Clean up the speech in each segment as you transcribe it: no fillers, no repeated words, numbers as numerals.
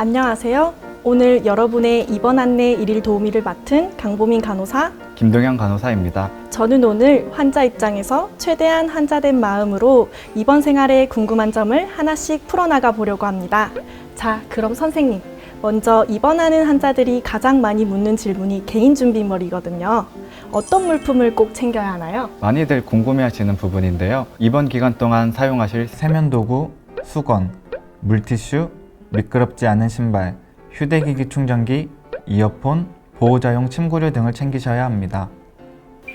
안녕하세요. 오늘 여러분의 입원 안내 일일 도우미를 맡은 강보민 간호사, 김동현 간호사입니다. 저는 오늘 환자 입장에서 최대한 환자된 마음으로 입원 생활에 궁금한 점을 하나씩 풀어나가 보려고 합니다. 자, 그럼 선생님, 먼저 입원하는 환자들이 가장 많이 묻는 질문이 개인 준비물이거든요. 어떤 물품을 꼭 챙겨야 하나요? 많이들 궁금해하시는 부분인데요. 입원 기간 동안 사용하실 세면도구, 수건, 물티슈, 미끄럽지 않은 신발, 휴대기기 충전기, 이어폰, 보호자용 침구류 등을 챙기셔야 합니다.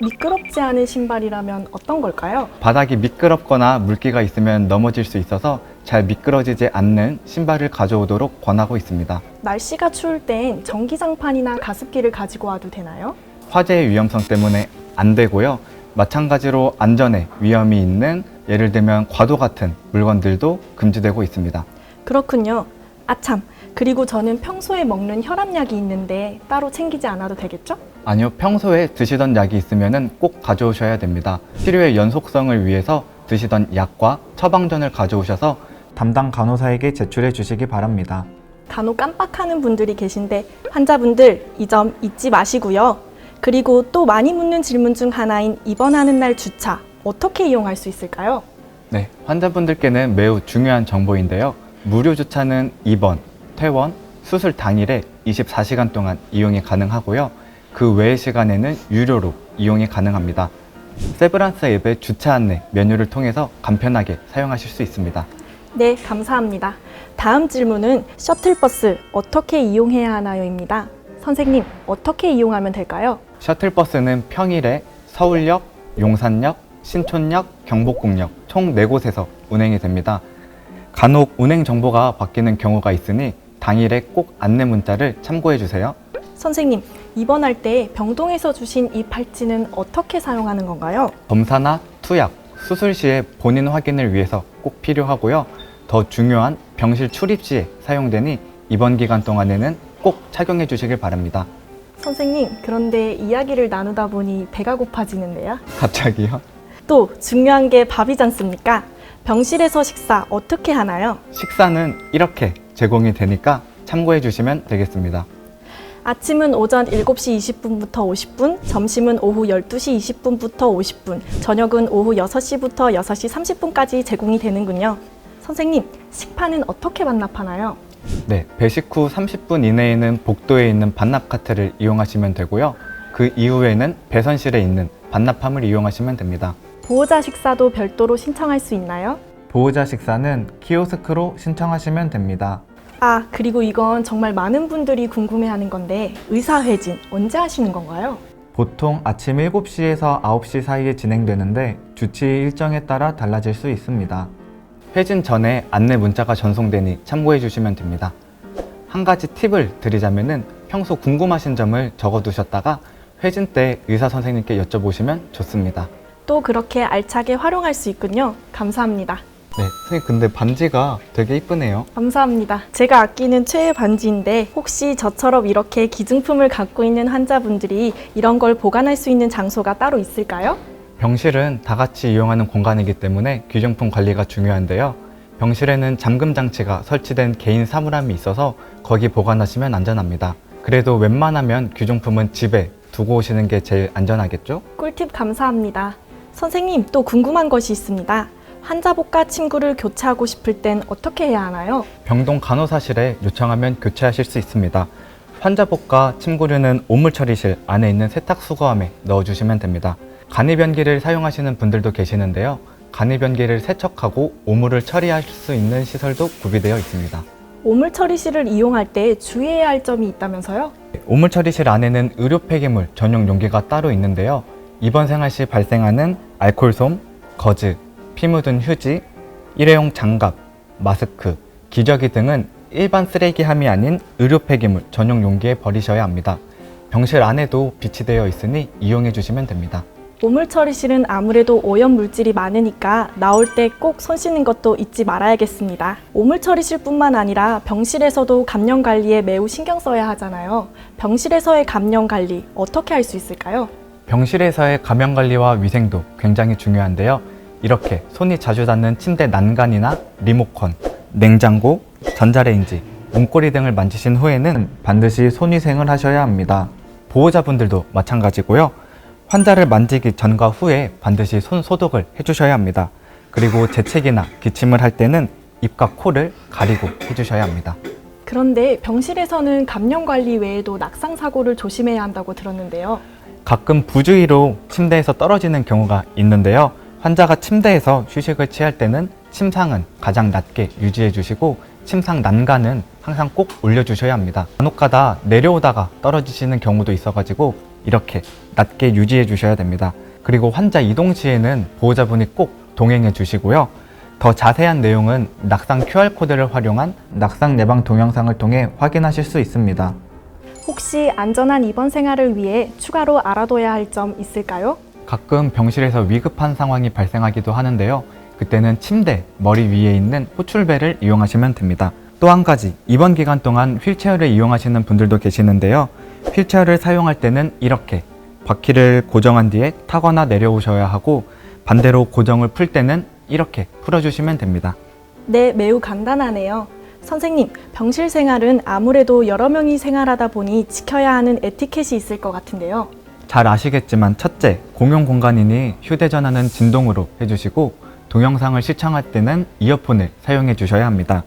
미끄럽지 않은 신발이라면 어떤 걸까요? 바닥이 미끄럽거나 물기가 있으면 넘어질 수 있어서 잘 미끄러지지 않는 신발을 가져오도록 권하고 있습니다. 날씨가 추울 땐 전기장판이나 가습기를 가지고 와도 되나요? 화재의 위험성 때문에 안 되고요. 마찬가지로 안전에 위험이 있는 예를 들면 과도 같은 물건들도 금지되고 있습니다. 그렇군요. 아참, 그리고 저는 평소에 먹는 혈압약이 있는데 따로 챙기지 않아도 되겠죠? 아니요, 평소에 드시던 약이 있으면 꼭 가져오셔야 됩니다. 치료의 연속성을 위해서 드시던 약과 처방전을 가져오셔서 담당 간호사에게 제출해 주시기 바랍니다. 간혹 깜빡하는 분들이 계신데 환자분들 이 점 잊지 마시고요. 그리고 또 많이 묻는 질문 중 하나인 입원하는 날 주차 어떻게 이용할 수 있을까요? 네, 환자분들께는 매우 중요한 정보인데요. 무료 주차는 입원, 퇴원, 수술 당일에 24시간 동안 이용이 가능하고요. 그 외의 시간에는 유료로 이용이 가능합니다. 세브란스 앱의 주차 안내 메뉴를 통해서 간편하게 사용하실 수 있습니다. 네, 감사합니다. 다음 질문은 셔틀버스 어떻게 이용해야 하나요?입니다. 선생님, 어떻게 이용하면 될까요? 셔틀버스는 평일에 서울역, 용산역, 신촌역, 경복궁역 총 4곳에서 운행이 됩니다. 간혹 운행 정보가 바뀌는 경우가 있으니 당일에 꼭 안내 문자를 참고해 주세요. 선생님, 입원할 때 병동에서 주신 이 팔찌는 어떻게 사용하는 건가요? 검사나 투약, 수술 시에 본인 확인을 위해서 꼭 필요하고요. 더 중요한 병실 출입 시에 사용되니 입원 기간 동안에는 꼭 착용해 주시길 바랍니다. 선생님, 그런데 이야기를 나누다 보니 배가 고파지는데요. 갑자기요? 또 중요한 게 밥이지 않습니까? 병실에서 식사 어떻게 하나요? 식사는 이렇게 제공이 되니까 참고해 주시면 되겠습니다. 아침은 오전 7시 20분부터 50분, 점심은 오후 12시 20분부터 50분, 저녁은 오후 6시부터 6시 30분까지 제공이 되는군요. 선생님, 식판은 어떻게 반납하나요? 네, 배식 후 30분 이내에는 복도에 있는 반납 카트를 이용하시면 되고요. 그 이후에는 배선실에 있는 반납함을 이용하시면 됩니다. 보호자 식사도 별도로 신청할 수 있나요? 보호자 식사는 키오스크로 신청하시면 됩니다. 아, 그리고 이건 정말 많은 분들이 궁금해하는 건데 의사회진 언제 하시는 건가요? 보통 아침 7시에서 9시 사이에 진행되는데 주치 일정에 따라 달라질 수 있습니다. 회진 전에 안내 문자가 전송되니 참고해 주시면 됩니다. 한 가지 팁을 드리자면은 평소 궁금하신 점을 적어두셨다가 회진 때 의사 선생님께 여쭤보시면 좋습니다. 또 그렇게 알차게 활용할 수 있군요. 감사합니다. 네, 선생님 근데 반지가 되게 이쁘네요. 감사합니다. 제가 아끼는 최애 반지인데 혹시 저처럼 이렇게 기증품을 갖고 있는 환자분들이 이런 걸 보관할 수 있는 장소가 따로 있을까요? 병실은 다 같이 이용하는 공간이기 때문에 귀중품 관리가 중요한데요. 병실에는 잠금 장치가 설치된 개인 사물함이 있어서 거기 보관하시면 안전합니다. 그래도 웬만하면 귀중품은 집에 두고 오시는 게 제일 안전하겠죠? 꿀팁 감사합니다. 선생님, 또 궁금한 것이 있습니다. 환자복과 침구를 교체하고 싶을 땐 어떻게 해야 하나요? 병동 간호사실에 요청하면 교체하실 수 있습니다. 환자복과 침구류는 오물 처리실 안에 있는 세탁수거함에 넣어주시면 됩니다. 간이변기를 사용하시는 분들도 계시는데요. 간이변기를 세척하고 오물을 처리할 수 있는 시설도 구비되어 있습니다. 오물 처리실을 이용할 때 주의해야 할 점이 있다면서요? 오물 처리실 안에는 의료 폐기물 전용 용기가 따로 있는데요. 입원 생활 시 발생하는 알코올솜, 거즈, 피 묻은 휴지, 일회용 장갑, 마스크, 기저귀 등은 일반 쓰레기함이 아닌 의료 폐기물 전용 용기에 버리셔야 합니다. 병실 안에도 비치되어 있으니 이용해 주시면 됩니다. 오물 처리실은 아무래도 오염 물질이 많으니까 나올 때 꼭 손 씻는 것도 잊지 말아야겠습니다. 오물 처리실뿐만 아니라 병실에서도 감염 관리에 매우 신경 써야 하잖아요. 병실에서의 감염 관리 어떻게 할 수 있을까요? 병실에서의 감염 관리와 위생도 굉장히 중요한데요. 이렇게 손이 자주 닿는 침대 난간이나 리모컨, 냉장고, 전자레인지, 몸꼬리 등을 만지신 후에는 반드시 손위생을 하셔야 합니다. 보호자분들도 마찬가지고요. 환자를 만지기 전과 후에 반드시 손 소독을 해주셔야 합니다. 그리고 재채기나 기침을 할 때는 입과 코를 가리고 해주셔야 합니다. 그런데 병실에서는 감염 관리 외에도 낙상 사고를 조심해야 한다고 들었는데요. 가끔 부주의로 침대에서 떨어지는 경우가 있는데요. 환자가 침대에서 휴식을 취할 때는 침상은 가장 낮게 유지해 주시고 침상 난간은 항상 꼭 올려주셔야 합니다. 간혹가다 내려오다가 떨어지시는 경우도 있어가지고 이렇게 낮게 유지해 주셔야 됩니다. 그리고 환자 이동 시에는 보호자분이 꼭 동행해 주시고요. 더 자세한 내용은 낙상 QR코드를 활용한 낙상 예방 동영상을 통해 확인하실 수 있습니다. 혹시 안전한 입원 생활을 위해 추가로 알아둬야 할 점 있을까요? 가끔 병실에서 위급한 상황이 발생하기도 하는데요. 그때는 침대 머리 위에 있는 호출벨을 이용하시면 됩니다. 또 한 가지, 입원 기간 동안 휠체어를 이용하시는 분들도 계시는데요. 휠체어를 사용할 때는 이렇게 바퀴를 고정한 뒤에 타거나 내려오셔야 하고, 반대로 고정을 풀 때는 이렇게 풀어주시면 됩니다. 네, 매우 간단하네요. 선생님, 병실 생활은 아무래도 여러 명이 생활하다 보니 지켜야 하는 에티켓이 있을 것 같은데요. 잘 아시겠지만 첫째, 공용 공간이니 휴대전화는 진동으로 해주시고 동영상을 시청할 때는 이어폰을 사용해 주셔야 합니다.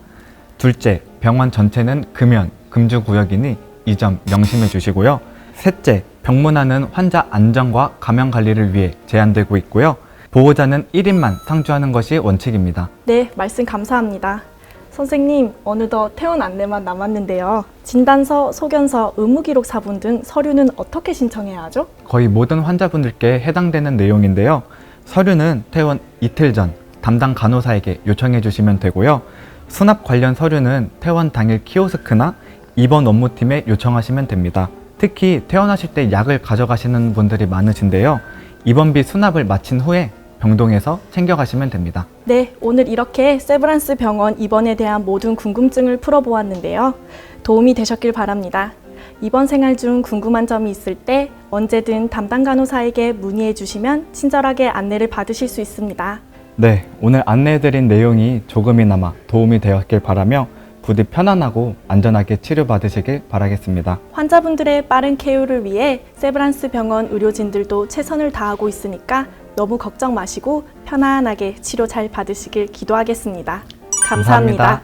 둘째, 병원 전체는 금연, 금주 구역이니 이 점 명심해 주시고요. 셋째, 병문안은 환자 안전과 감염 관리를 위해 제한되고 있고요. 보호자는 1인만 상주하는 것이 원칙입니다. 네, 말씀 감사합니다. 선생님, 어느덧 퇴원 안내만 남았는데요. 진단서, 소견서, 의무기록 사본 등 서류는 어떻게 신청해야 하죠? 거의 모든 환자분들께 해당되는 내용인데요. 서류는 퇴원 이틀 전 담당 간호사에게 요청해 주시면 되고요. 수납 관련 서류는 퇴원 당일 키오스크나 입원 업무팀에 요청하시면 됩니다. 특히 퇴원하실 때 약을 가져가시는 분들이 많으신데요. 입원비 수납을 마친 후에 병동에서 챙겨가시면 됩니다. 네, 오늘 이렇게 세브란스 병원 입원에 대한 모든 궁금증을 풀어보았는데요. 도움이 되셨길 바랍니다. 입원 생활 중 궁금한 점이 있을 때 언제든 담당 간호사에게 문의해 주시면 친절하게 안내를 받으실 수 있습니다. 네, 오늘 안내해드린 내용이 조금이나마 도움이 되었길 바라며 부디 편안하고 안전하게 치료받으시길 바라겠습니다. 환자분들의 빠른 케어를 위해 세브란스 병원 의료진들도 최선을 다하고 있으니까 너무 걱정 마시고 편안하게 치료 잘 받으시길 기도하겠습니다. 감사합니다.